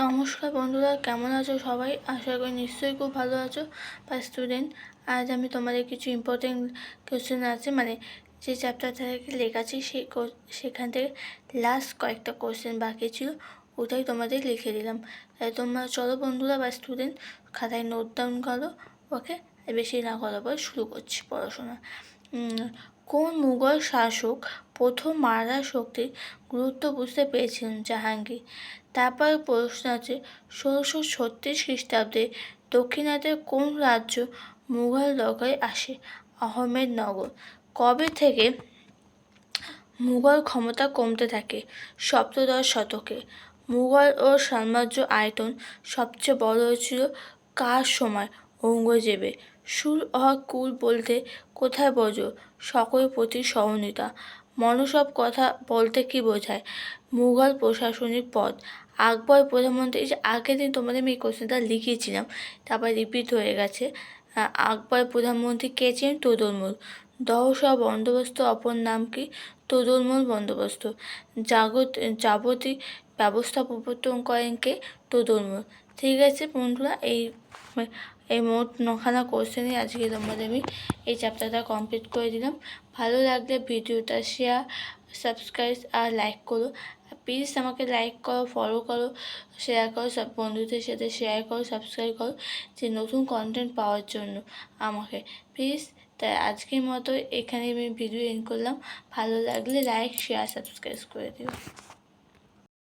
নমস্কার বন্ধুরা, কেমন আছো সবাই? আশা করি নিশ্চয়ই খুব ভালো আছো বা স্টুডেন্ট। আজ আমি তোমাদের কিছু ইম্পর্টেন্ট কোয়েশ্চেন আছে, যে চ্যাপ্টার থেকে লেখা আছে সেখান থেকে লাস্ট কয়েকটা কোয়েশ্চেন বাকি ছিল, ওটাই তোমাদের লিখে দিলাম। তাই তোমরা চলো বন্ধুরা বা স্টুডেন্ট, খাতায় নোট ডাউন করো। ওকে, বেশি না করার পর শুরু করছি পড়াশোনা। কোন মুঘল শাসক প্রথম মারাঠা শক্তির গুরুত্ব বুঝতে পেরেছিলেন? জাহাঙ্গীর। তারপর প্রশ্ন আছে, 1636 খ্রিস্টাব্দে দক্ষিণাত্যের কোন রাজ্য মুঘল দখলে আসে? আহমেদনগর। কবে থেকে মুঘল ক্ষমতা কমতে থাকে? সপ্তদশ শতকে। মুঘল ও সাম্রাজ্য আয়তন সবচেয়ে বড় হয়েছিল কার সময়? ঔরঙ্গজেবের। সুর কুল বলতে কোথায় বোঝো? সকলের প্রতি সহনীয়তা। মনসব কথা বলতে কি বোঝায়? মুঘল প্রশাসনিক পদ। আকবর প্রধানমন্ত্রী, এই যে আগের দিন তোমাদের আমি এই কোশ্চেনটা লিখিয়েছিলাম, তারপর রিপিট হয়ে গেছে। আকবর প্রধানমন্ত্রী কে ছিলেন? তোদরমল। দহসা বন্দোবস্ত অপর নাম কি? তোদরমল বন্দোবস্ত। যাবতীয় ব্যবস্থা প্রবর্তন করেন কে? তোদরমল। ঠিক আছে বন্ধুরা, এই মোট 9খানা কোশ্চেনই আজকে তোমাদের আমি এই চ্যাপ্টারটা কমপ্লিট করে দিলাম। ভালো লাগলে ভিডিওটা শেয়ার, সাবস্ক্রাইব আর লাইক করো। প্লিজ আমাকে লাইক করো, ফলো করো, শেয়ার করো, সব বন্ধুদের সাথে শেয়ার করো, সাবস্ক্রাইব করো, যে নতুন কন্টেন্ট পাওয়ার জন্য আমাকে প্লিজ। তাই আজকের মতো এখানে আমি ভিডিও এন্ড করলাম। ভালো লাগলে লাইক, শেয়ার, সাবস্ক্রাইব করে দিও।